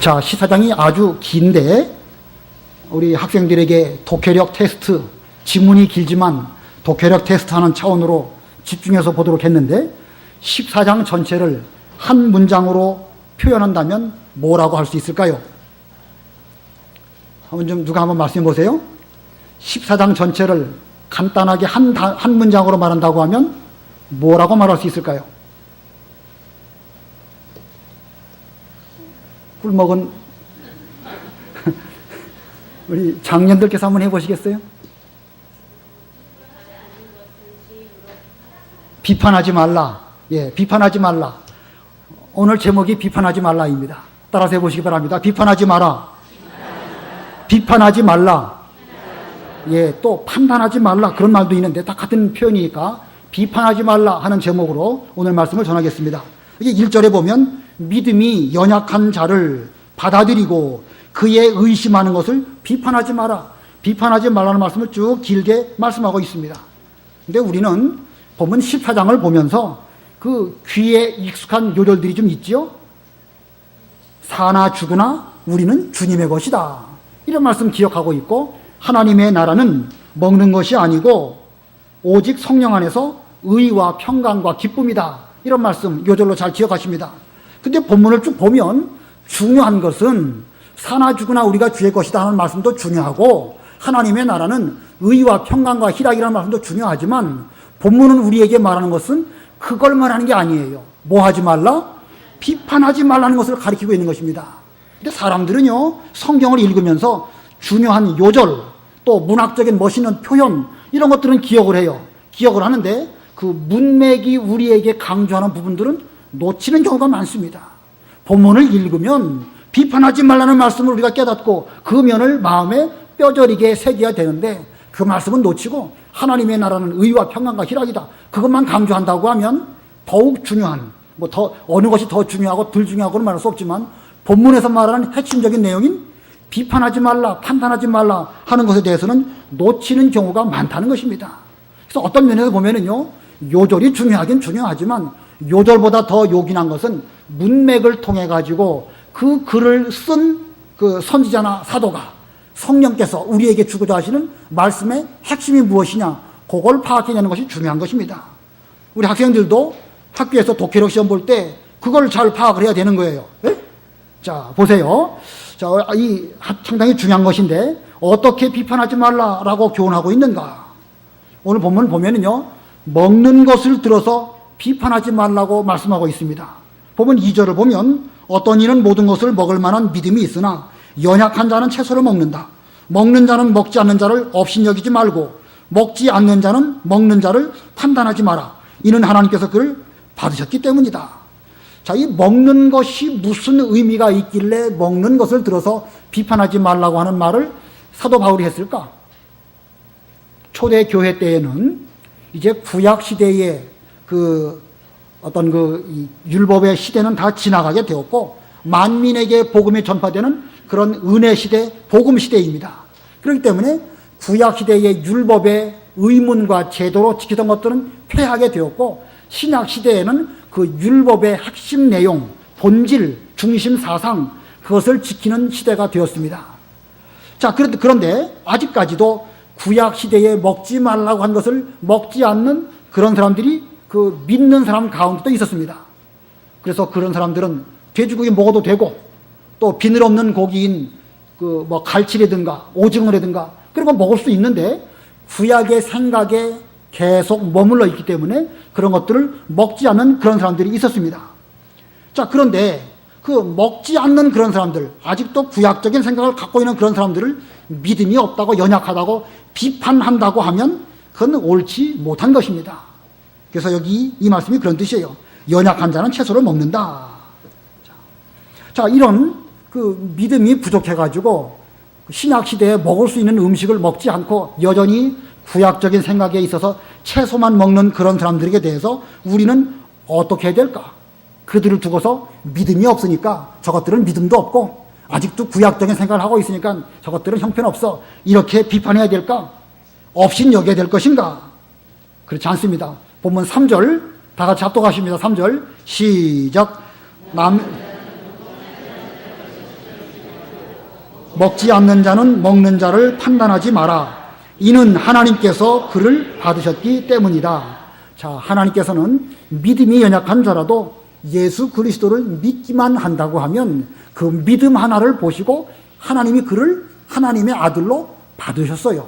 자, 14장이 아주 긴데 우리 학생들에게 독해력 테스트, 지문이 길지만 독해력 테스트하는 차원으로 집중해서 보도록 했는데 14장 전체를 한 문장으로 표현한다면 뭐라고 할 수 있을까요? 누가 한번 말씀해 보세요. 14장 전체를 간단하게 한 문장으로 말한다고 하면 뭐라고 말할 수 있을까요? 꿀먹은 우리 장년들께서 한번 해보시겠어요? 비판하지 말라. 예, 비판하지 말라. 오늘 제목이 비판하지 말라입니다. 따라서 해보시기 바랍니다. 비판하지 마라. 비판하지 말라. 예, 또 판단하지 말라. 그런 말도 있는데 다 같은 표현이니까 비판하지 말라 하는 제목으로 오늘 말씀을 전하겠습니다. 이게 1절에 보면 믿음이 연약한 자를 받아들이고 그의 의심하는 것을 비판하지 마라. 비판하지 말라는 말씀을 쭉 길게 말씀하고 있습니다. 근데 우리는 본문 14장을 보면서 그 귀에 익숙한 요절들이 좀 있지요? 사나 죽으나 우리는 주님의 것이다. 이런 말씀 기억하고 있고, 하나님의 나라는 먹는 것이 아니고 오직 성령 안에서 의와 평강과 기쁨이다. 이런 말씀 요절로 잘 기억하십니다. 근데 본문을 쭉 보면 중요한 것은 사나 죽으나 우리가 주의 것이다 하는 말씀도 중요하고, 하나님의 나라는 의와 평강과 희락이라는 말씀도 중요하지만, 본문은 우리에게 말하는 것은 그걸 말하는 게 아니에요. 뭐 하지 말라? 비판하지 말라는 것을 가리키고 있는 것입니다. 근데 사람들은요, 성경을 읽으면서 중요한 요절, 또 문학적인 멋있는 표현, 이런 것들은 기억을 해요. 기억을 하는데 그 문맥이 우리에게 강조하는 부분들은 놓치는 경우가 많습니다. 본문을 읽으면 비판하지 말라는 말씀을 우리가 깨닫고 그 면을 마음에 뼈저리게 새겨야 되는데, 그 말씀은 놓치고 하나님의 나라는 의와 평강과 희락이다, 그것만 강조한다고 하면 더욱 중요한, 어느 것이 더 중요하고 덜 중요하고는 말할 수 없지만 본문에서 말하는 핵심적인 내용인 비판하지 말라, 판단하지 말라 하는 것에 대해서는 놓치는 경우가 많다는 것입니다. 그래서 어떤 면에서 보면은요, 요절이 중요하긴 중요하지만 요절보다 더 요긴한 것은 문맥을 통해 가지고 그 글을 쓴 그 선지자나 사도가, 성령께서 우리에게 주고자 하시는 말씀의 핵심이 무엇이냐, 그걸 파악해내는 것이 중요한 것입니다. 우리 학생들도 학교에서 독해력 시험 볼 때 그걸 잘 파악을 해야 되는 거예요. 네? 자, 보세요. 자, 이 상당히 중요한 것인데 어떻게 비판하지 말라라고 교훈하고 있는가? 오늘 본문 보면은요, 먹는 것을 들어서 비판하지 말라고 말씀하고 있습니다. 보면 2절을 보면 어떤 이는 모든 것을 먹을 만한 믿음이 있으나 연약한 자는 채소를 먹는다. 먹는 자는 먹지 않는 자를 업신여기지 말고 먹지 않는 자는 먹는 자를 판단하지 마라. 이는 하나님께서 그를 받으셨기 때문이다. 자, 이 먹는 것이 무슨 의미가 있길래 먹는 것을 들어서 비판하지 말라고 하는 말을 사도 바울이 했을까? 초대 교회 때에는 이제 구약 시대의 어떤 이 율법의 시대는 다 지나가게 되었고, 만민에게 복음이 전파되는 그런 은혜 시대, 복음 시대입니다. 그렇기 때문에 구약 시대의 율법의 의문과 제도로 지키던 것들은 폐하게 되었고, 신약 시대에는 그 율법의 핵심 내용, 본질, 중심 사상, 그것을 지키는 시대가 되었습니다. 자, 그런데 아직까지도 구약 시대에 먹지 말라고 한 것을 먹지 않는 그런 사람들이 그 믿는 사람 가운데도 있었습니다. 그래서 그런 사람들은 돼지고기 먹어도 되고, 또 비늘 없는 고기인 갈치라든가 오징어라든가 그런 거 먹을 수 있는데, 구약의 생각에 계속 머물러 있기 때문에 그런 것들을 먹지 않는 그런 사람들이 있었습니다. 자, 그런데 그 먹지 않는 그런 사람들, 아직도 구약적인 생각을 갖고 있는 그런 사람들을 믿음이 없다고, 연약하다고 비판한다고 하면 그건 옳지 못한 것입니다. 그래서 여기 이 말씀이 그런 뜻이에요. 연약한 자는 채소를 먹는다. 자, 이런 그 믿음이 부족해가지고 신약 시대에 먹을 수 있는 음식을 먹지 않고 여전히 구약적인 생각에 있어서 채소만 먹는 그런 사람들에게 대해서 우리는 어떻게 해야 될까? 그들을 두고서 믿음이 없으니까 저것들은 믿음도 없고 아직도 구약적인 생각을 하고 있으니까 저것들은 형편없어, 이렇게 비판해야 될까? 없인 여겨야 될 것인가? 그렇지 않습니다. 본문 3절 다 같이 합독하십니다. 3절 시작. 먹지 않는 자는 먹는 자를 판단하지 마라. 이는 하나님께서 그를 받으셨기 때문이다. 자, 하나님께서는 믿음이 연약한 자라도 예수 그리스도를 믿기만 한다고 하면 그 믿음 하나를 보시고 하나님이 그를 하나님의 아들로 받으셨어요.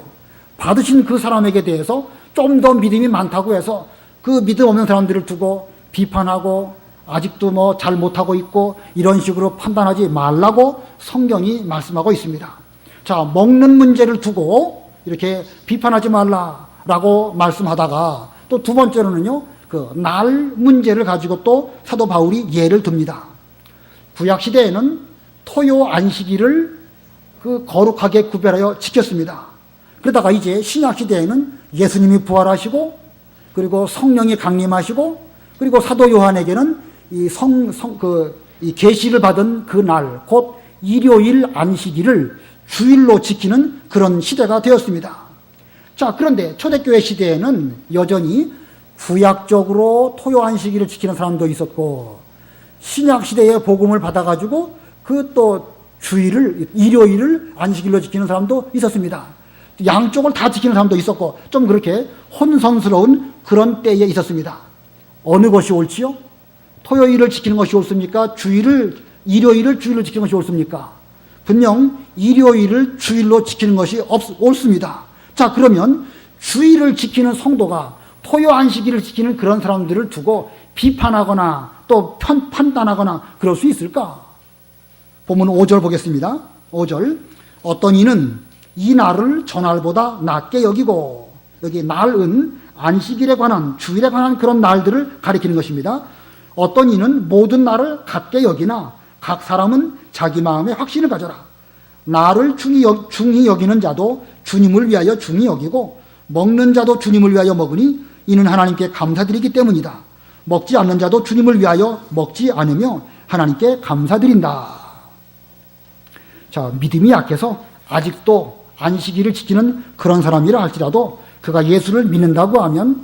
받으신 그 사람에게 대해서 좀 더 믿음이 많다고 해서 그 믿음 없는 사람들을 두고 비판하고 아직도 뭐 잘 못하고 있고 이런 식으로 판단하지 말라고 성경이 말씀하고 있습니다. 자, 먹는 문제를 두고 이렇게 비판하지 말라라고 말씀하다가 또 두 번째로는요, 그 날 문제를 가지고 또 사도 바울이 예를 듭니다. 구약 시대에는 토요 안식일을 그 거룩하게 구별하여 지켰습니다. 그러다가 이제 신약 시대에는 예수님이 부활하시고 그리고 성령이 강림하시고 그리고 사도 요한에게는 이 계시를 받은 그 날, 곧 일요일 안식일을 주일로 지키는 그런 시대가 되었습니다. 자, 그런데 초대교회 시대에는 여전히 구약적으로 토요 안식일을 지키는 사람도 있었고 신약 시대에 복음을 받아가지고 그 또 주일을 일요일을 안식일로 지키는 사람도 있었습니다. 양쪽을 다 지키는 사람도 있었고 좀 그렇게 혼선스러운 그런 때에 있었습니다. 어느 것이 옳지요? 토요일을 지키는 것이 옳습니까? 일요일을 주일로 지키는 것이 옳습니까? 분명 일요일을 주일로 지키는 것이 옳습니다. 자, 그러면 주일을 지키는 성도가 토요 안식일을 지키는 그런 사람들을 두고 비판하거나 또 판단하거나 그럴 수 있을까? 본문 5절 보겠습니다. 5절. 어떤 이는 이 날을 전날보다 낮게 여기고, 여기 날은 안식일에 관한, 주일에 관한 그런 날들을 가리키는 것입니다. 어떤 이는 모든 날을 같게 여기나 각 사람은 자기 마음에 확신을 가져라. 날을 중히 여기는 자도 주님을 위하여 중히 여기고 먹는 자도 주님을 위하여 먹으니 이는 하나님께 감사드리기 때문이다. 먹지 않는 자도 주님을 위하여 먹지 않으며 하나님께 감사드린다. 자, 믿음이 약해서 아직도 안식일을 지키는 그런 사람이라 할지라도 그가 예수를 믿는다고 하면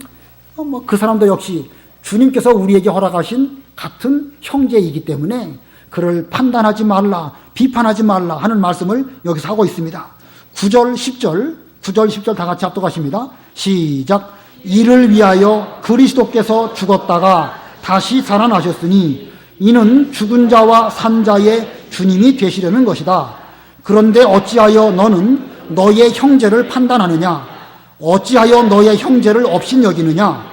그 사람도 역시 주님께서 우리에게 허락하신 같은 형제이기 때문에 그를 판단하지 말라, 비판하지 말라 하는 말씀을 여기서 하고 있습니다. 9절, 10절 다 같이 합독하십니다. 시작. 이를 위하여 그리스도께서 죽었다가 다시 살아나셨으니 이는 죽은 자와 산 자의 주님이 되시려는 것이다. 그런데 어찌하여 너는 너의 형제를 판단하느냐? 어찌하여 너의 형제를 업신 여기느냐?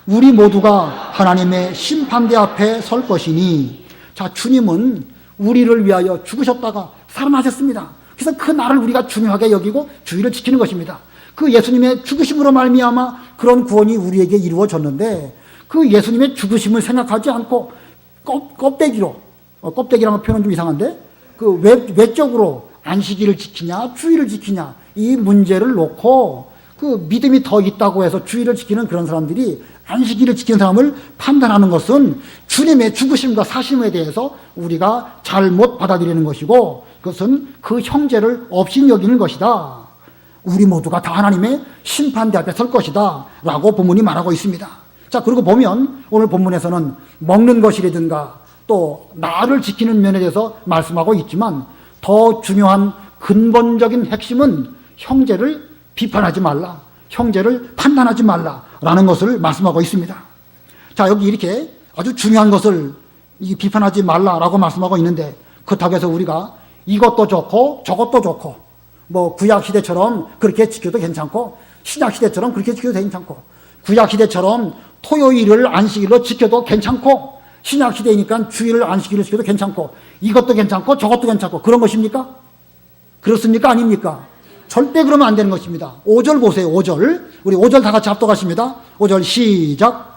우리 모두가 하나님의 심판대 앞에 설 것이니. 자, 주님은 우리를 위하여 죽으셨다가 살아나셨습니다. 그래서 그 날을 우리가 중요하게 여기고 주의를 지키는 것입니다. 그 예수님의 죽으심으로 말미암아 그런 구원이 우리에게 이루어졌는데 그 예수님의 죽으심을 생각하지 않고 껍데기라는 표현은 좀 이상한데 그 외적으로 안식일을 지키냐 주의를 지키냐 이 문제를 놓고 그 믿음이 더 있다고 해서 주의를 지키는 그런 사람들이 안식일을 지키는 사람을 판단하는 것은 주님의 죽으심과 사심에 대해서 우리가 잘못 받아들이는 것이고 그것은 그 형제를 업신 여기는 것이다. 우리 모두가 다 하나님의 심판대 앞에 설 것이다 라고 본문이 말하고 있습니다. 자, 그리고 보면 오늘 본문에서는 먹는 것이라든가 또 나를 지키는 면에 대해서 말씀하고 있지만 더 중요한 근본적인 핵심은 형제를 비판하지 말라, 형제를 판단하지 말라라는 것을 말씀하고 있습니다. 자, 여기 이렇게 아주 중요한 것을 비판하지 말라라고 말씀하고 있는데 그렇다고 해서 우리가 이것도 좋고 저것도 좋고 뭐 구약시대처럼 그렇게 지켜도 괜찮고 신약시대처럼 그렇게 지켜도 괜찮고 구약시대처럼 토요일을 안식일로 지켜도 괜찮고 신약시대이니까 주일을 안식일로 지켜도 괜찮고 이것도 괜찮고 저것도 괜찮고 그런 것입니까? 그렇습니까? 아닙니까? 절대 그러면 안 되는 것입니다. 5절 보세요. 5절. 우리 5절 다 같이 합독하십니다. 5절 시작.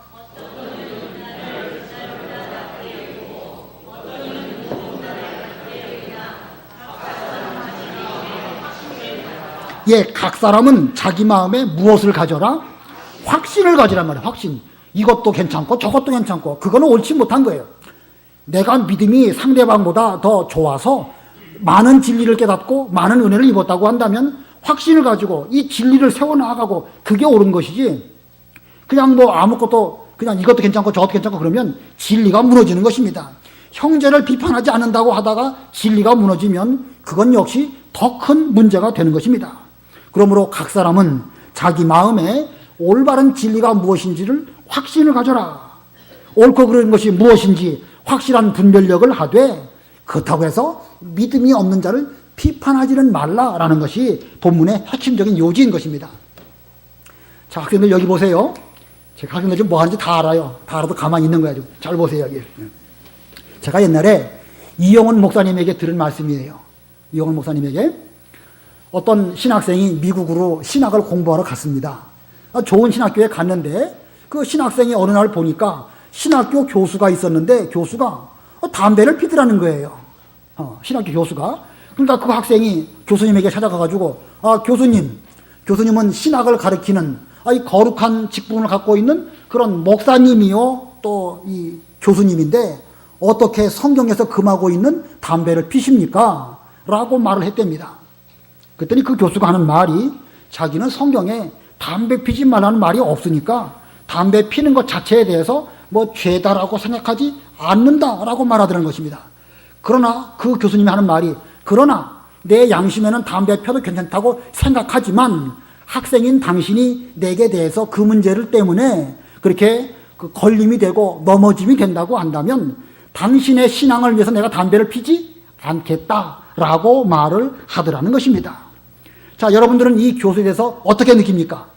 예, 각 사람은 자기 마음에 무엇을 가져라? 확신을 가지란 말이에요. 확신. 이것도 괜찮고 저것도 괜찮고 그거는 옳지 못한 거예요. 내가 믿음이 상대방보다 더 좋아서 많은 진리를 깨닫고 많은 은혜를 입었다고 한다면 확신을 가지고 이 진리를 세워나가고 그게 옳은 것이지 그냥 뭐 아무것도 그냥 이것도 괜찮고 저것도 괜찮고 그러면 진리가 무너지는 것입니다. 형제를 비판하지 않는다고 하다가 진리가 무너지면 그건 역시 더 큰 문제가 되는 것입니다. 그러므로 각 사람은 자기 마음에 올바른 진리가 무엇인지를 확신을 가져라. 옳고 그른 것이 무엇인지 확실한 분별력을 하되 그렇다고 해서 믿음이 없는 자를 비판하지는 말라라는 것이 본문의 핵심적인 요지인 것입니다. 자, 학생들 여기 보세요. 제가 학생들 지금 뭐 하는지 다 알아요. 다 알아도 가만히 있는 거야. 잘 보세요, 여기. 제가 옛날에 이영훈 목사님에게 들은 말씀이에요. 이영훈 목사님에게 어떤 신학생이 미국으로 신학을 공부하러 갔습니다. 좋은 신학교에 갔는데 그 신학생이 어느 날 보니까 신학교 교수가 있었는데 교수가 담배를 피더라는 거예요. 신학교 교수가. 그러니까 그 학생이 교수님에게 찾아가가지고 교수님은 신학을 가르치는 이 거룩한 직분을 갖고 있는 그런 목사님이요 또 이 교수님인데 어떻게 성경에서 금하고 있는 담배를 피십니까? 라고 말을 했답니다. 그랬더니 그 교수가 하는 말이 자기는 성경에 담배 피지 말라는 말이 없으니까 담배 피는 것 자체에 대해서 뭐 죄다라고 생각하지 않는다라고 말하더라는 것입니다. 그러나 그 교수님이 하는 말이 그러나 내 양심에는 담배 펴도 괜찮다고 생각하지만 학생인 당신이 내게 대해서 그 문제를 때문에 그렇게 걸림이 되고 넘어짐이 된다고 한다면 당신의 신앙을 위해서 내가 담배를 피지 않겠다라고 말을 하더라는 것입니다. 자, 여러분들은 이 교수에 대해서 어떻게 느낍니까?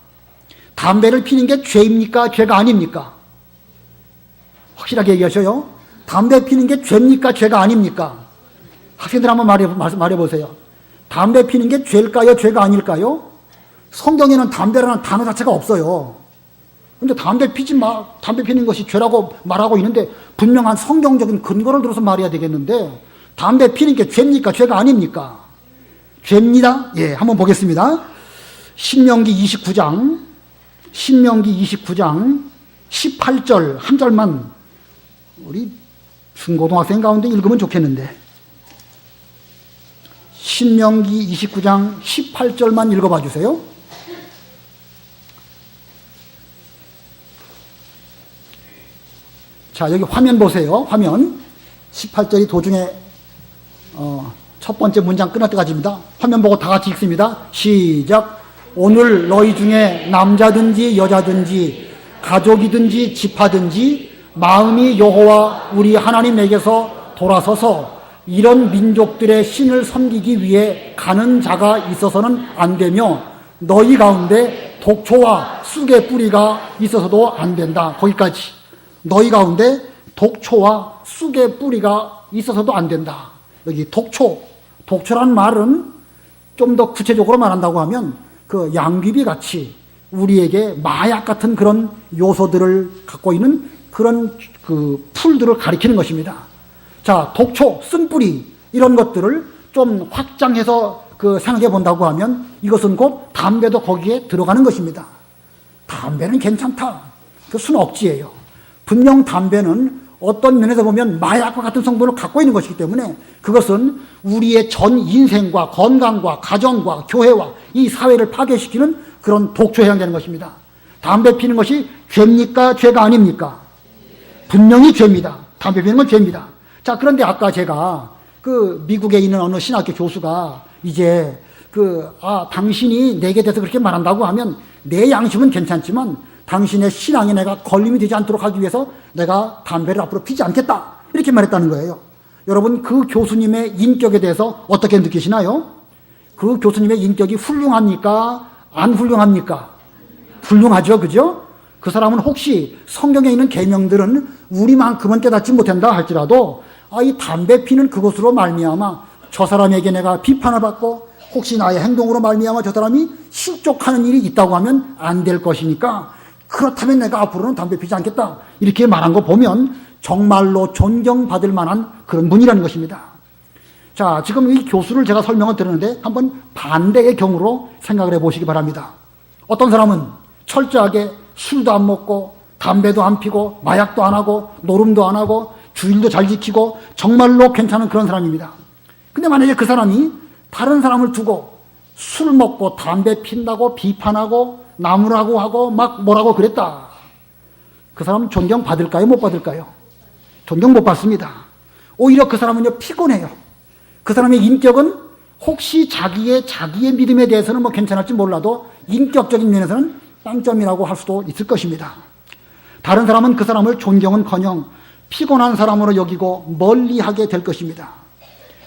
담배를 피는 게 죄입니까? 죄가 아닙니까? 확실하게 얘기하셔요. 담배 피는 게 죄입니까? 죄가 아닙니까? 학생들 한번 말해보세요. 담배 피는 게 죄일까요? 죄가 아닐까요? 성경에는 담배라는 단어 자체가 없어요. 근데 담배 피는 것이 죄라고 말하고 있는데 분명한 성경적인 근거를 들어서 말해야 되겠는데 담배 피는 게 죄입니까? 죄가 아닙니까? 죄입니다. 예, 한번 보겠습니다. 신명기 29장 18절 한 절만 우리 중고등학생 가운데 읽으면 좋겠는데 신명기 29장 18절만 읽어봐 주세요. 자, 여기 화면 보세요. 화면 18절이 도중에 첫 번째 문장 끝날 때까지입니다. 화면 보고 다 같이 읽습니다. 시작. 오늘 너희 중에 남자든지 여자든지 가족이든지 지파든지 마음이 여호와 우리 하나님에게서 돌아서서 이런 민족들의 신을 섬기기 위해 가는 자가 있어서는 안 되며 너희 가운데 독초와 쑥의 뿌리가 있어서도 안 된다. 거기까지. 너희 가운데 독초와 쑥의 뿌리가 있어서도 안 된다. 여기 독초란 말은 좀 더 구체적으로 말한다고 하면 그 양귀비 같이 우리에게 마약 같은 그런 요소들을 갖고 있는 그런 그 풀들을 가리키는 것입니다. 자, 독초, 쓴뿌리 이런 것들을 좀 확장해서 생각해 본다고 하면 이것은 곧 담배도 거기에 들어가는 것입니다. 담배는 괜찮다. 그 순억지예요. 분명 담배는 어떤 면에서 보면 마약과 같은 성분을 갖고 있는 것이기 때문에 그것은 우리의 전 인생과 건강과 가정과 교회와 이 사회를 파괴시키는 그런 독초에 해당되는 것입니다. 담배 피는 것이 죄입니까? 죄가 아닙니까? 분명히 죄입니다. 담배 피는 건 죄입니다. 자, 그런데 아까 제가 미국에 있는 어느 신학교 교수가 이제 당신이 내게 대해서 그렇게 말한다고 하면 내 양심은 괜찮지만 당신의 신앙에 내가 걸림이 되지 않도록 하기 위해서 내가 담배를 앞으로 피지 않겠다. 이렇게 말했다는 거예요. 여러분, 그 교수님의 인격에 대해서 어떻게 느끼시나요? 그 교수님의 인격이 훌륭합니까? 안 훌륭합니까? 훌륭하죠. 그죠? 그 사람은 혹시 성경에 있는 계명들은 우리만큼은 깨닫지 못한다 할지라도 이 담배 피는 그것으로 말미암아 저 사람에게 내가 비판을 받고 혹시 나의 행동으로 말미암아 저 사람이 실족하는 일이 있다고 하면 안 될 것이니까 그렇다면 내가 앞으로는 담배 피지 않겠다. 이렇게 말한 거 보면 정말로 존경받을 만한 그런 분이라는 것입니다. 자, 지금 이 교수를 제가 설명을 드렸는데 한번 반대의 경우로 생각을 해보시기 바랍니다. 어떤 사람은 철저하게 술도 안 먹고 담배도 안 피고 마약도 안 하고 노름도 안 하고 주일도 잘 지키고 정말로 괜찮은 그런 사람입니다. 근데 만약에 그 사람이 다른 사람을 두고 술 먹고 담배 핀다고 비판하고 나무라고 하고 막 뭐라고 그랬다. 그 사람은 존경받을까요? 못 받을까요? 존경 못 받습니다. 오히려 그 사람은요 피곤해요. 그 사람의 인격은 혹시 자기의 믿음에 대해서는 뭐 괜찮을지 몰라도 인격적인 면에서는 빵점이라고 할 수도 있을 것입니다. 다른 사람은 그 사람을 존경은커녕 피곤한 사람으로 여기고 멀리하게 될 것입니다.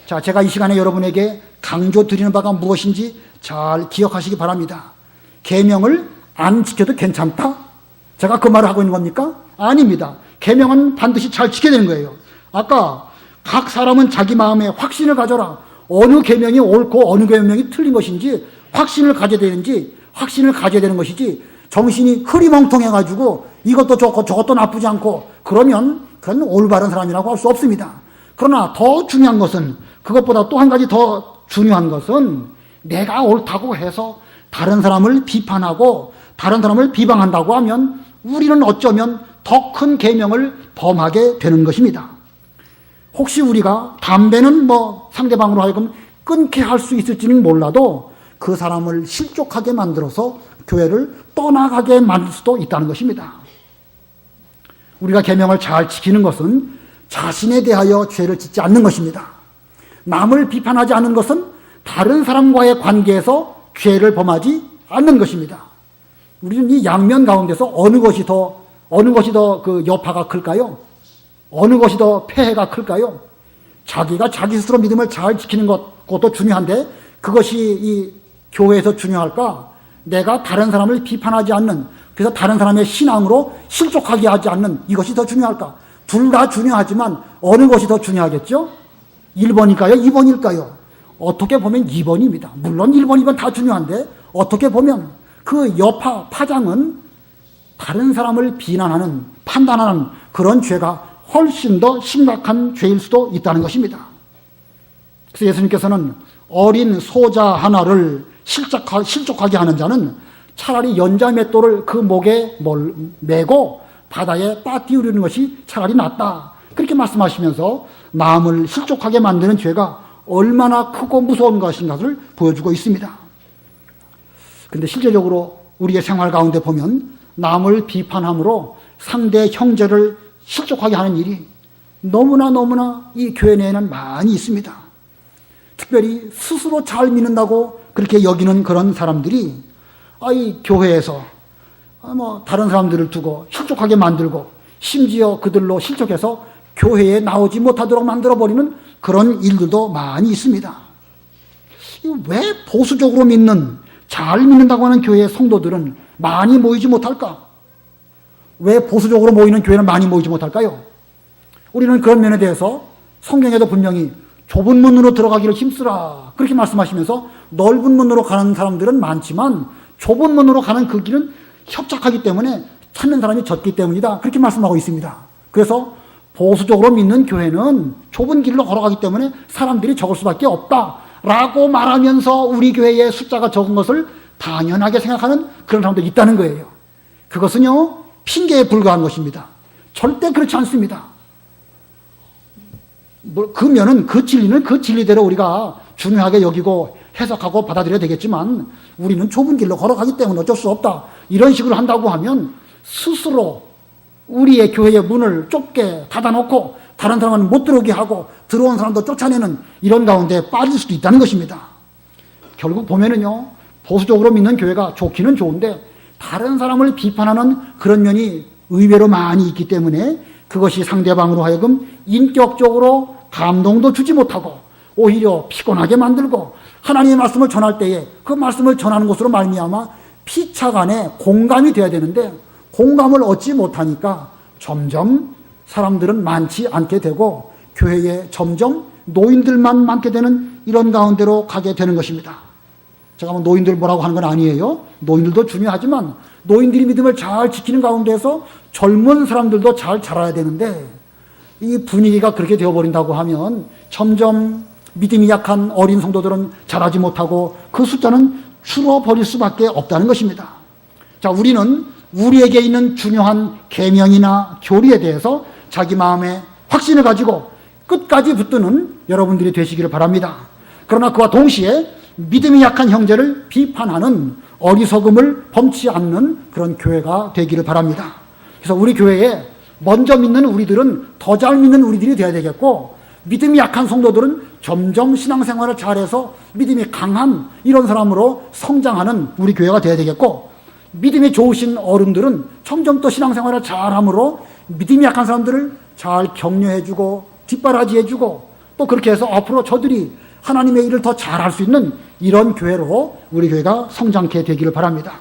자, 제가 이 시간에 여러분에게 강조드리는 바가 무엇인지 잘 기억하시기 바랍니다. 계명을 안 지켜도 괜찮다? 제가 그 말을 하고 있는 겁니까? 아닙니다. 계명은 반드시 잘 지켜야 되는 거예요. 아까 각 사람은 자기 마음에 확신을 가져라. 어느 계명이 옳고 어느 계명이 틀린 것인지 확신을 가져야 되는 것이지, 정신이 흐리멍텅해가지고 이것도 좋고 저것도 나쁘지 않고 그러면 그건 올바른 사람이라고 할 수 없습니다. 그러나 더 중요한 것은, 그것보다 또 한 가지 더 중요한 것은, 내가 옳다고 해서 다른 사람을 비판하고 다른 사람을 비방한다고 하면 우리는 어쩌면 더 큰 계명을 범하게 되는 것입니다. 혹시 우리가 담배는 뭐 상대방으로 하여금 끊게 할 수 있을지는 몰라도 그 사람을 실족하게 만들어서 교회를 떠나가게 만들 수도 있다는 것입니다. 우리가 계명을 잘 지키는 것은 자신에 대하여 죄를 짓지 않는 것입니다. 남을 비판하지 않는 것은 다른 사람과의 관계에서 죄를 범하지 않는 것입니다. 우리는 이 양면 가운데서 어느 것이 더 그 여파가 클까요? 어느 것이 더 폐해가 클까요? 자기가 자기 스스로 믿음을 잘 지키는 그것도 중요한데, 그것이 이 교회에서 중요할까? 내가 다른 사람을 비판하지 않는, 그래서 다른 사람의 신앙으로 실족하게 하지 않는 이것이 더 중요할까? 둘 다 중요하지만 어느 것이 더 중요하겠죠? 1번일까요? 2번일까요? 어떻게 보면 2번입니다. 물론 1번, 2번 다 중요한데 어떻게 보면 그 파장은 다른 사람을 비난하는, 판단하는 그런 죄가 훨씬 더 심각한 죄일 수도 있다는 것입니다. 그래서 예수님께서는 어린 소자 하나를 실족하게 하는 자는 차라리 연자맷돌을 그 목에 메고 바다에 빠뜨리는 것이 차라리 낫다, 그렇게 말씀하시면서 마음을 실족하게 만드는 죄가 얼마나 크고 무서운 것인가를 보여주고 있습니다. 그런데 실제적으로 우리의 생활 가운데 보면 남을 비판함으로 상대 형제를 실족하게 하는 일이 너무나 이 교회 내에는 많이 있습니다. 특별히 스스로 잘 믿는다고 그렇게 여기는 그런 사람들이 이 교회에서 다른 사람들을 두고 실족하게 만들고, 심지어 그들로 실족해서 교회에 나오지 못하도록 만들어버리는 그런 일들도 많이 있습니다. 왜 보수적으로 믿는, 잘 믿는다고 하는 교회의 성도들은 많이 모이지 못할까? 왜 보수적으로 모이는 교회는 많이 모이지 못할까요? 우리는 그런 면에 대해서 성경에도 분명히 좁은 문으로 들어가기를 힘쓰라, 그렇게 말씀하시면서 넓은 문으로 가는 사람들은 많지만 좁은 문으로 가는 그 길은 협착하기 때문에 찾는 사람이 적기 때문이다, 그렇게 말씀하고 있습니다. 그래서 보수적으로 믿는 교회는 좁은 길로 걸어가기 때문에 사람들이 적을 수밖에 없다라고 말하면서 우리 교회의 숫자가 적은 것을 당연하게 생각하는 그런 사람들이 있다는 거예요. 그것은요, 핑계에 불과한 것입니다. 절대 그렇지 않습니다. 그 진리는 그 진리대로 우리가 중요하게 여기고 해석하고 받아들여야 되겠지만, 우리는 좁은 길로 걸어가기 때문에 어쩔 수 없다, 이런 식으로 한다고 하면 스스로 우리의 교회의 문을 좁게 닫아놓고 다른 사람은 못 들어오게 하고 들어온 사람도 쫓아내는 이런 가운데 빠질 수도 있다는 것입니다. 결국 보면은요, 보수적으로 믿는 교회가 좋기는 좋은데 다른 사람을 비판하는 그런 면이 의외로 많이 있기 때문에 그것이 상대방으로 하여금 인격적으로 감동도 주지 못하고 오히려 피곤하게 만들고, 하나님의 말씀을 전할 때에 그 말씀을 전하는 것으로 말미암아 피차 간에 공감이 돼야 되는데 공감을 얻지 못하니까 점점 사람들은 많지 않게 되고 교회에 점점 노인들만 많게 되는 이런 가운데로 가게 되는 것입니다. 제가 노인들 뭐라고 하는 건 아니에요. 노인들도 중요하지만 노인들이 믿음을 잘 지키는 가운데서 젊은 사람들도 잘 자라야 되는데, 이 분위기가 그렇게 되어버린다고 하면 점점 믿음이 약한 어린 성도들은 자라지 못하고 그 숫자는 줄어버릴 수밖에 없다는 것입니다. 자, 우리는 우리에게 있는 중요한 계명이나 교리에 대해서 자기 마음에 확신을 가지고 끝까지 붙드는 여러분들이 되시기를 바랍니다. 그러나 그와 동시에 믿음이 약한 형제를 비판하는 어리석음을 범치 않는 그런 교회가 되기를 바랍니다. 그래서 우리 교회에 먼저 믿는 우리들은 더 잘 믿는 우리들이 되어야 되겠고, 믿음이 약한 성도들은 점점 신앙생활을 잘해서 믿음이 강한 이런 사람으로 성장하는 우리 교회가 되어야 되겠고, 믿음이 좋으신 어른들은 점점 또 신앙생활을 잘함으로 믿음이 약한 사람들을 잘 격려해주고 뒷바라지해주고, 또 그렇게 해서 앞으로 저들이 하나님의 일을 더 잘할 수 있는 이런 교회로 우리 교회가 성장케 되기를 바랍니다.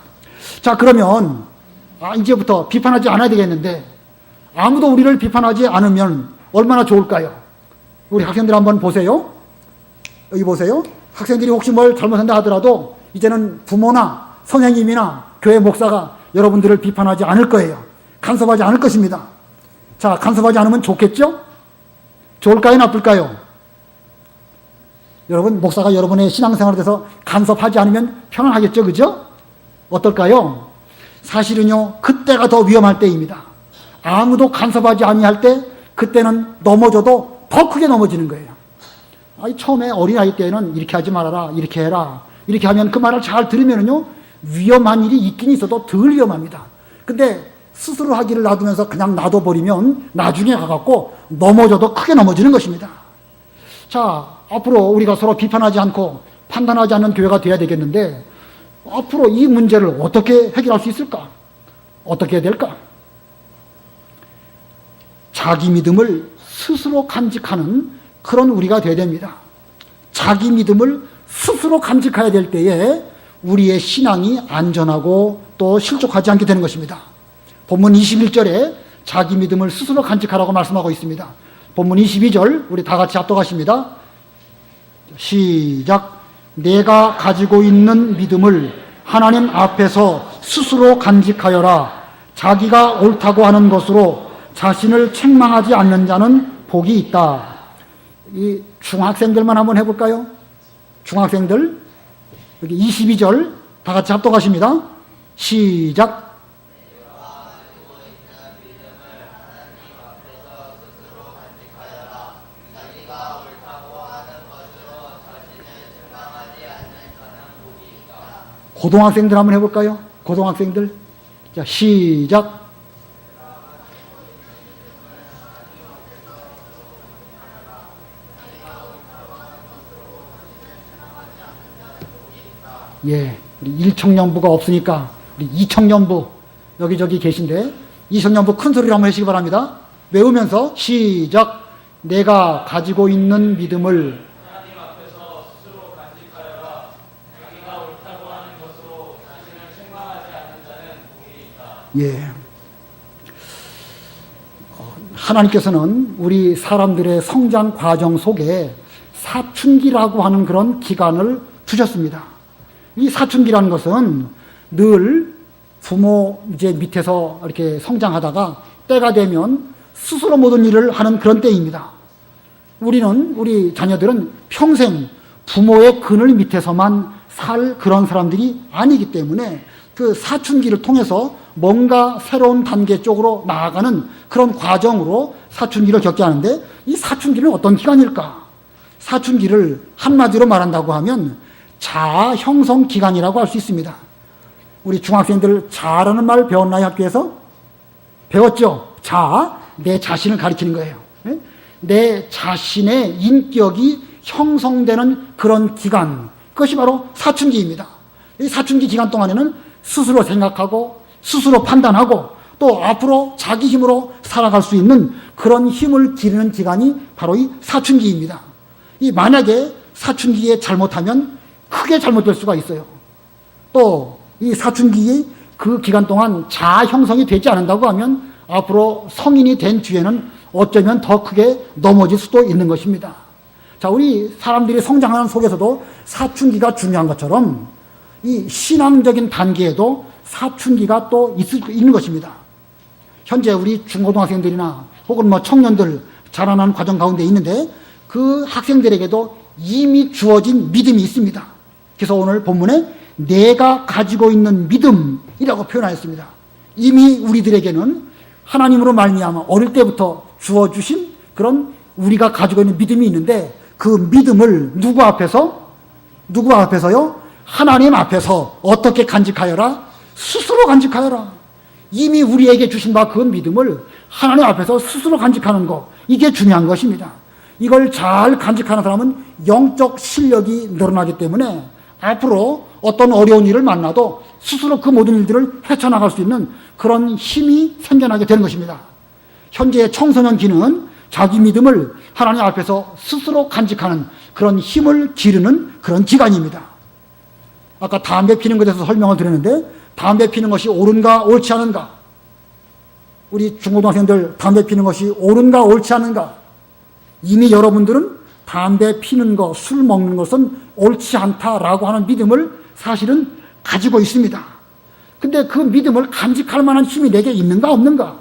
자, 그러면 이제부터 비판하지 않아야 되겠는데, 아무도 우리를 비판하지 않으면 얼마나 좋을까요? 우리 학생들 한번 보세요. 여기 보세요. 학생들이 혹시 뭘 잘못한다 하더라도 이제는 부모나 선생님이나 교회 목사가 여러분들을 비판하지 않을 거예요. 간섭하지 않을 것입니다. 자, 간섭하지 않으면 좋겠죠? 좋을까요? 나쁠까요? 여러분, 목사가 여러분의 신앙생활에 대해서 간섭하지 않으면 편안하겠죠? 그죠? 어떨까요? 사실은요, 그때가 더 위험할 때입니다. 아무도 간섭하지 아니할 때, 그때는 넘어져도 더 크게 넘어지는 거예요. 처음에 어린아이 때는 이렇게 하지 말아라, 이렇게 해라, 이렇게 하면 그 말을 잘 들으면요, 위험한 일이 있긴 있어도 덜 위험합니다. 근데 스스로 하기를 놔두면서 그냥 놔둬버리면 나중에 가갖고 넘어져도 크게 넘어지는 것입니다. 자, 앞으로 우리가 서로 비판하지 않고 판단하지 않는 교회가 되어야 되겠는데, 앞으로 이 문제를 어떻게 해결할 수 있을까? 어떻게 해야 될까? 자기 믿음을 스스로 간직하는 그런 우리가 되어야 됩니다. 자기 믿음을 스스로 간직해야 될 때에 우리의 신앙이 안전하고 또 실족하지 않게 되는 것입니다. 본문 21절에 자기 믿음을 스스로 간직하라고 말씀하고 있습니다. 본문 22절 우리 다 같이 합독하십니다. 시작. 내가 가지고 있는 믿음을 하나님 앞에서 스스로 간직하여라. 자기가 옳다고 하는 것으로 자신을 책망하지 않는 자는 복이 있다. 이 중학생들만 한번 해볼까요? 중학생들 여기 22절 다 같이 합독하십니다. 시작. 고등학생들 한번 해볼까요? 고등학생들. 자, 시작. 예, 우리 1청년부가 없으니까 우리 2청년부 여기저기 계신데 2청년부 큰 소리로 한번 해주시기 바랍니다. 외우면서 시작. 내가 가지고 있는 믿음을 하나님 앞에서 스스로 간직하여라. 자기가 옳다고 하는 것으로 자신을 책망하지 않는 자는 복이 있다. 예. 하나님께서는 우리 사람들의 성장 과정 속에 사춘기라고 하는 그런 기간을 두셨습니다. 이 사춘기라는 것은 늘 부모 이제 밑에서 이렇게 성장하다가 때가 되면 스스로 모든 일을 하는 그런 때입니다. 우리 자녀들은 평생 부모의 그늘 밑에서만 살 그런 사람들이 아니기 때문에 그 사춘기를 통해서 뭔가 새로운 단계 쪽으로 나아가는 그런 과정으로 사춘기를 겪게 하는데, 이 사춘기는 어떤 기간일까? 사춘기를 한마디로 말한다고 하면 자아 형성 기간이라고 할 수 있습니다. 우리 중학생들 자아라는 말 배웠나요? 학교에서? 배웠죠? 자아, 내 자신을 가리키는 거예요. 내 자신의 인격이 형성되는 그런 기간, 그것이 바로 사춘기입니다. 이 사춘기 기간 동안에는 스스로 생각하고 스스로 판단하고 또 앞으로 자기 힘으로 살아갈 수 있는 그런 힘을 기르는 기간이 바로 이 사춘기입니다. 이 만약에 사춘기에 잘못하면 크게 잘못될 수가 있어요. 또 이 사춘기의 그 기간 동안 자아 형성이 되지 않는다고 하면 앞으로 성인이 된 뒤에는 어쩌면 더 크게 넘어질 수도 있는 것입니다. 자, 우리 사람들이 성장하는 속에서도 사춘기가 중요한 것처럼 이 신앙적인 단계에도 사춘기가 또 있는 것입니다. 현재 우리 중고등학생들이나 혹은 청년들 자라나는 과정 가운데 있는데 그 학생들에게도 이미 주어진 믿음이 있습니다. 그래서 오늘 본문에 내가 가지고 있는 믿음이라고 표현하였습니다. 이미 우리들에게는 하나님으로 말미암아 어릴 때부터 주어주신 그런 우리가 가지고 있는 믿음이 있는데, 그 믿음을 누구 앞에서요? 하나님 앞에서 어떻게 간직하여라? 스스로 간직하여라. 이미 우리에게 주신 바 그 믿음을 하나님 앞에서 스스로 간직하는 것, 이게 중요한 것입니다. 이걸 잘 간직하는 사람은 영적 실력이 늘어나기 때문에 앞으로 어떤 어려운 일을 만나도 스스로 그 모든 일들을 헤쳐나갈 수 있는 그런 힘이 생겨나게 되는 것입니다. 현재의 청소년기는 자기 믿음을 하나님 앞에서 스스로 간직하는 그런 힘을 기르는 그런 기간입니다. 아까 담배 피는 것에 대해서 설명을 드렸는데 담배 피는 것이 옳은가 옳지 않은가, 우리 중고등학생들 담배 피는 것이 옳은가 옳지 않은가, 이미 여러분들은 담배 피는 것, 술 먹는 것은 옳지 않다라고 하는 믿음을 사실은 가지고 있습니다. 근데 그 믿음을 간직할 만한 힘이 내게 있는가 없는가?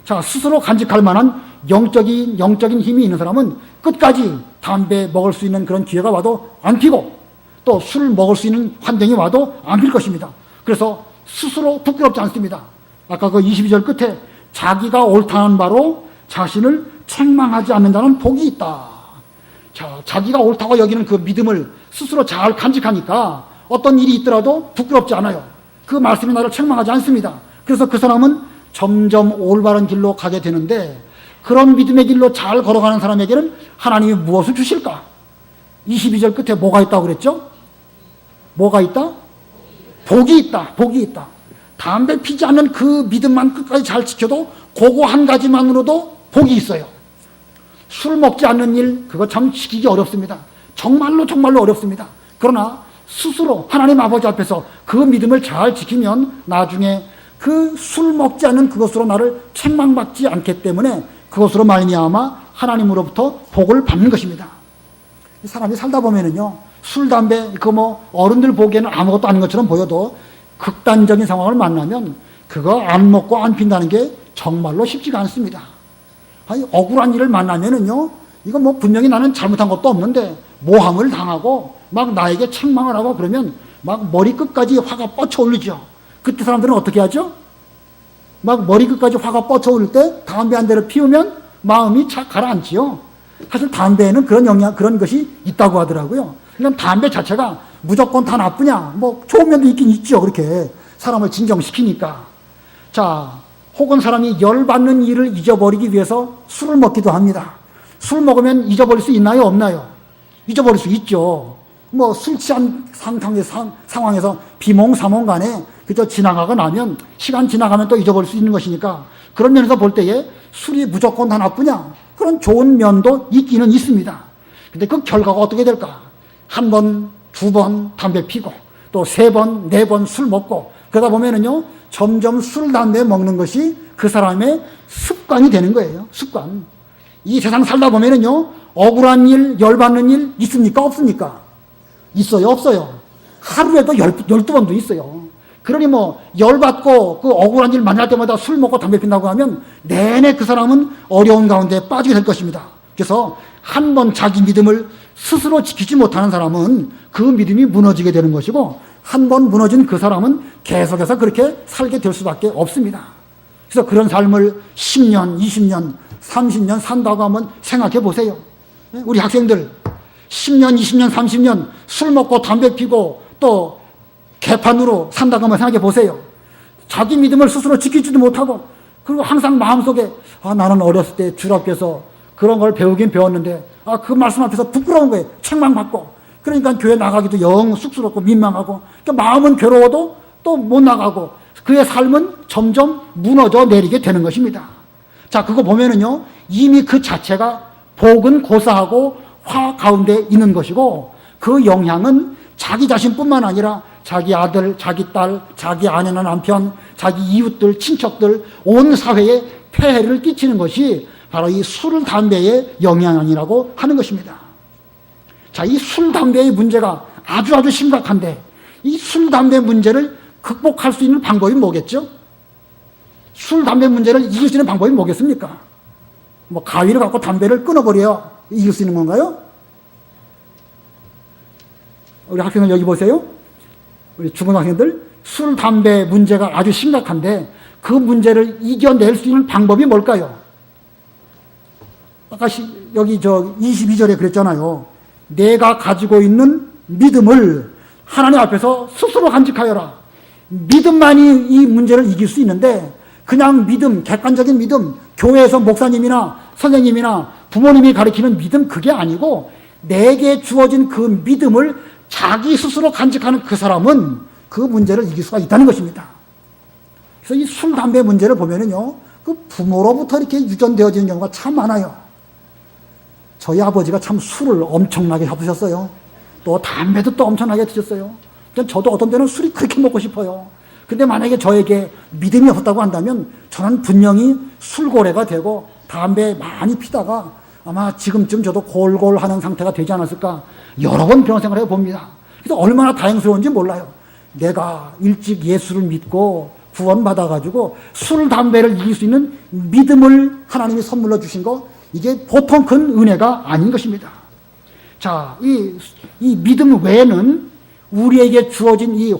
자, 스스로 간직할 만한 영적인 힘이 있는 사람은 끝까지 담배 먹을 수 있는 그런 기회가 와도 안 피고 또 술 먹을 수 있는 환경이 와도 안 필 것입니다. 그래서 스스로 부끄럽지 않습니다. 아까 그 22절 끝에 자기가 옳다는 바로 자신을 책망하지 않는다는 복이 있다. 자, 자기가 옳다고 여기는 그 믿음을 스스로 잘 간직하니까 어떤 일이 있더라도 부끄럽지 않아요. 그 말씀이 나를 책망하지 않습니다. 그래서 그 사람은 점점 올바른 길로 가게 되는데, 그런 믿음의 길로 잘 걸어가는 사람에게는 하나님이 무엇을 주실까? 22절 끝에 뭐가 있다고 그랬죠? 뭐가 있다? 복이 있다. 복이 있다. 담배 피지 않는 그 믿음만 끝까지 잘 지켜도 그거 한 가지만으로도 복이 있어요. 술 먹지 않는 일, 그거 참 지키기 어렵습니다. 정말로 어렵습니다. 그러나 스스로 하나님 아버지 앞에서 그 믿음을 잘 지키면 나중에 그 술 먹지 않는 그것으로 나를 책망받지 않기 때문에 그것으로 말미암아 하나님으로부터 복을 받는 것입니다. 사람이 살다 보면은요, 술, 담배, 어른들 보기에는 아무것도 아닌 것처럼 보여도 극단적인 상황을 만나면 그거 안 먹고 안 핀다는 게 정말로 쉽지가 않습니다. 아니, 억울한 일을 만나면은요, 이거 분명히 나는 잘못한 것도 없는데 모함을 당하고 막 나에게 책망을 하고 그러면 막 머리끝까지 화가 뻗쳐 오르죠. 그때 사람들은 어떻게 하죠? 막 머리끝까지 화가 뻗쳐 오를 때 담배 한 대를 피우면 마음이 착 가라앉지요. 사실 담배에는 그런 것이 있다고 하더라고요. 그러니까 담배 자체가 무조건 다 나쁘냐? 좋은 면도 있긴 있죠. 그렇게 사람을 진정시키니까. 자, 혹은 사람이 열받는 일을 잊어버리기 위해서 술을 먹기도 합니다. 술 먹으면 잊어버릴 수 있나요? 없나요? 잊어버릴 수 있죠. 술 취한 상황에서 비몽사몽 간에 그저 지나가고 나면, 시간 지나가면 또 잊어버릴 수 있는 것이니까, 그런 면에서 볼 때에 술이 무조건 다 나쁘냐? 그런 좋은 면도 있기는 있습니다. 근데 그 결과가 어떻게 될까? 한 번, 두 번 담배 피고, 또 세 번, 네 번 술 먹고, 그러다 보면은요, 점점 술, 담배 먹는 것이 그 사람의 습관이 되는 거예요. 습관. 이 세상 살다 보면은요, 억울한 일, 열받는 일 있습니까? 없습니까? 있어요? 없어요? 하루에도 12번도 있어요. 그러니 열받고 그 억울한 일 만날 때마다 술 먹고 담배 핀다고 하면 내내 그 사람은 어려운 가운데 빠지게 될 것입니다. 그래서 한 번 자기 믿음을 스스로 지키지 못하는 사람은 그 믿음이 무너지게 되는 것이고, 한 번 무너진 그 사람은 계속해서 그렇게 살게 될 수밖에 없습니다. 그래서 그런 삶을 10년, 20년, 30년 산다고 한번 생각해 보세요. 우리 학생들 10년, 20년, 30년 술 먹고 담배 피고 또 개판으로 산다고 한번 생각해 보세요. 자기 믿음을 스스로 지키지도 못하고, 그리고 항상 마음속에 나는 어렸을 때 줄 앞에서 그런 걸 배우긴 배웠는데 그 말씀 앞에서 부끄러운 거예요. 책망받고. 그러니까 교회 나가기도 영 쑥스럽고 민망하고, 그러니까 마음은 괴로워도 또 못 나가고, 그의 삶은 점점 무너져 내리게 되는 것입니다. 자, 그거 보면은요, 이미 그 자체가 복은 고사하고 화 가운데 있는 것이고, 그 영향은 자기 자신뿐만 아니라 자기 아들, 자기 딸, 자기 아내나 남편, 자기 이웃들, 친척들, 온 사회에 폐해를 끼치는 것이 바로 이 술, 담배의 영향이라고 하는 것입니다. 자, 이 술, 담배의 문제가 아주 심각한데, 이 술, 담배 문제를 극복할 수 있는 방법이 뭐겠죠? 술, 담배 문제를 이길 수 있는 방법이 뭐겠습니까? 가위를 갖고 담배를 끊어버려야 이길 수 있는 건가요? 우리 학생들 여기 보세요. 우리 중고등학생들, 술, 담배 문제가 아주 심각한데 그 문제를 이겨낼 수 있는 방법이 뭘까요? 아까 여기 22절에 그랬잖아요. 내가 가지고 있는 믿음을 하나님 앞에서 스스로 간직하여라. 믿음만이 이 문제를 이길 수 있는데, 그냥 믿음, 객관적인 믿음, 교회에서 목사님이나 선생님이나 부모님이 가르치는 믿음 그게 아니고 내게 주어진 그 믿음을 자기 스스로 간직하는 그 사람은 그 문제를 이길 수가 있다는 것입니다. 그래서 이 술, 담배 문제를 보면은요, 그 부모로부터 이렇게 유전되어지는 경우가 참 많아요. 저희 아버지가 참 술을 엄청나게 잡으셨어요. 또 담배도 또 엄청나게 드셨어요. 저도 어떤 때는 술이 그렇게 먹고 싶어요. 근데 만약에 저에게 믿음이 없었다고 한다면 저는 분명히 술고래가 되고 담배 많이 피다가 아마 지금쯤 저도 골골하는 상태가 되지 않았을까 여러 번 그런 생각을 해봅니다. 그래서 얼마나 다행스러운지 몰라요. 내가 일찍 예수를 믿고 구원받아가지고 술, 담배를 이길 수 있는 믿음을 하나님이 선물로 주신 거, 이게 보통 큰 은혜가 아닌 것입니다. 자, 이 믿음 외에는 우리에게 주어진 이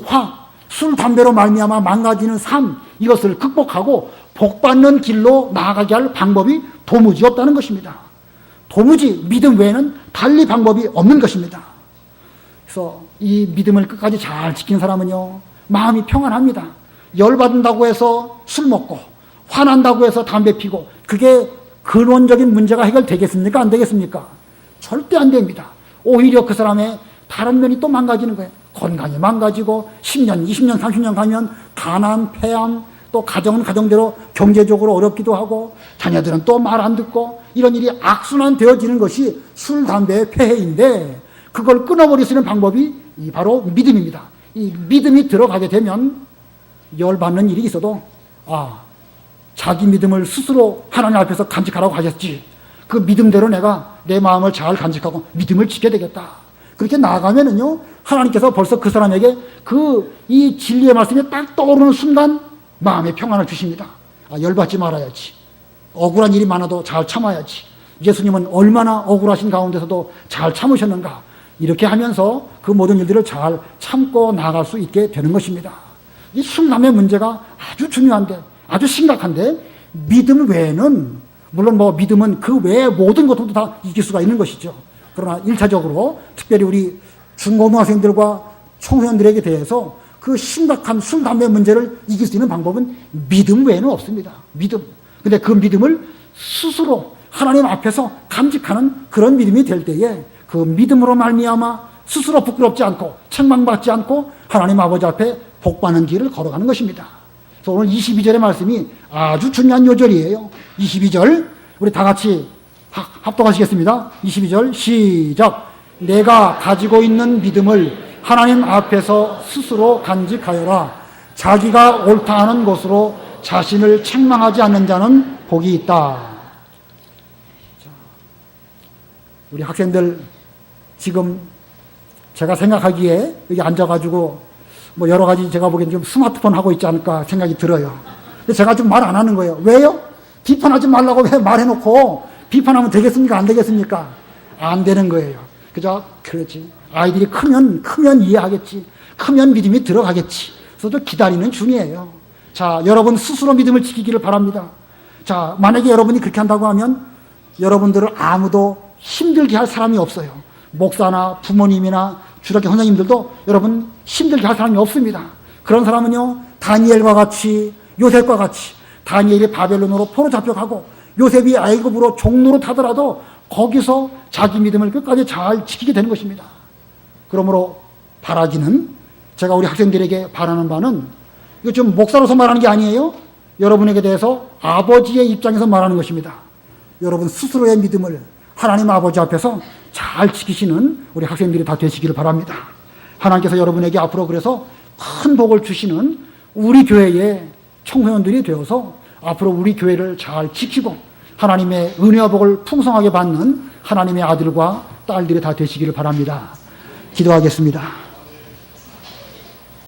술, 담배로 말미암아 망가지는 삶, 이것을 극복하고 복받는 길로 나아가게 할 방법이 도무지 없다는 것입니다. 도무지 믿음 외에는 달리 방법이 없는 것입니다. 그래서 이 믿음을 끝까지 잘 지킨 사람은요, 마음이 평안합니다. 열받는다고 해서 술 먹고 화난다고 해서 담배 피고 그게 근원적인 문제가 해결되겠습니까? 안 되겠습니까? 절대 안 됩니다. 오히려 그 사람의 다른 면이 또 망가지는 거예요. 건강이 망가지고 10년, 20년, 30년 가면 가난, 폐암, 또 가정은 가정대로 경제적으로 어렵기도 하고 자녀들은 또 말 안 듣고 이런 일이 악순환 되어지는 것이 술, 담배의 폐해인데 그걸 끊어버릴 수 있는 방법이 바로 믿음입니다. 이 믿음이 들어가게 되면 열받는 일이 있어도 자기 믿음을 스스로 하나님 앞에서 간직하라고 하셨지. 그 믿음대로 내가 내 마음을 잘 간직하고 믿음을 지켜야 되겠다. 그렇게 나아가면은요, 하나님께서 벌써 그 사람에게 이 진리의 말씀이 딱 떠오르는 순간 마음의 평안을 주십니다. 열받지 말아야지. 억울한 일이 많아도 잘 참아야지. 예수님은 얼마나 억울하신 가운데서도 잘 참으셨는가. 이렇게 하면서 그 모든 일들을 잘 참고 나아갈 수 있게 되는 것입니다. 이 술남의 문제가 아주 중요한데, 아주 심각한데, 믿음 외에는, 물론 믿음은 그 외의 모든 것들도 다 이길 수가 있는 것이죠. 그러나 1차적으로 특별히 우리 중고등학생들과 청소년들에게 대해서 그 심각한 술, 담배 문제를 이길 수 있는 방법은 믿음 외에는 없습니다. 믿음. 근데 그 믿음을 스스로 하나님 앞에서 감직하는 그런 믿음이 될 때에 그 믿음으로 말미암아 스스로 부끄럽지 않고 책망받지 않고 하나님 아버지 앞에 복받는 길을 걸어가는 것입니다. 그래서 오늘 22절의 말씀이 아주 중요한 요절이에요. 22절 우리 다 같이 합독하시겠습니다. 22절 시작. 내가 가지고 있는 믿음을 하나님 앞에서 스스로 간직하여라. 자기가 옳다 하는 것으로 자신을 책망하지 않는 자는 복이 있다. 우리 학생들 지금 제가 생각하기에 여기 앉아가지고 여러 가지 제가 보기엔 지금 스마트폰 하고 있지 않을까 생각이 들어요. 근데 제가 좀 말 안 하는 거예요. 왜요? 비판하지 말라고 왜 말해놓고 비판하면 되겠습니까? 안 되겠습니까? 안 되는 거예요. 그죠? 그렇지. 아이들이 크면 이해하겠지. 크면 믿음이 들어가겠지. 그래서 기다리는 중이에요. 자, 여러분 스스로 믿음을 지키기를 바랍니다. 자, 만약에 여러분이 그렇게 한다고 하면 여러분들을 아무도 힘들게 할 사람이 없어요. 목사나 부모님이나 주력교 선생님들도 여러분 힘들게 할 사람이 없습니다. 그런 사람은요, 다니엘과 같이, 요셉과 같이, 다니엘이 바벨론으로 포로 잡혀가고 요셉이 애굽으로 종로로 타더라도 거기서 자기 믿음을 끝까지 잘 지키게 되는 것입니다. 그러므로 바라기는, 제가 우리 학생들에게 바라는 바는, 이거 좀 목사로서 말하는 게 아니에요. 여러분에게 대해서 아버지의 입장에서 말하는 것입니다. 여러분 스스로의 믿음을 하나님 아버지 앞에서 잘 지키시는 우리 학생들이 다 되시기를 바랍니다. 하나님께서 여러분에게 앞으로 그래서 큰 복을 주시는 우리 교회의 청소년들이 되어서 앞으로 우리 교회를 잘 지키고 하나님의 은혜와 복을 풍성하게 받는 하나님의 아들과 딸들이 다 되시기를 바랍니다. 기도하겠습니다.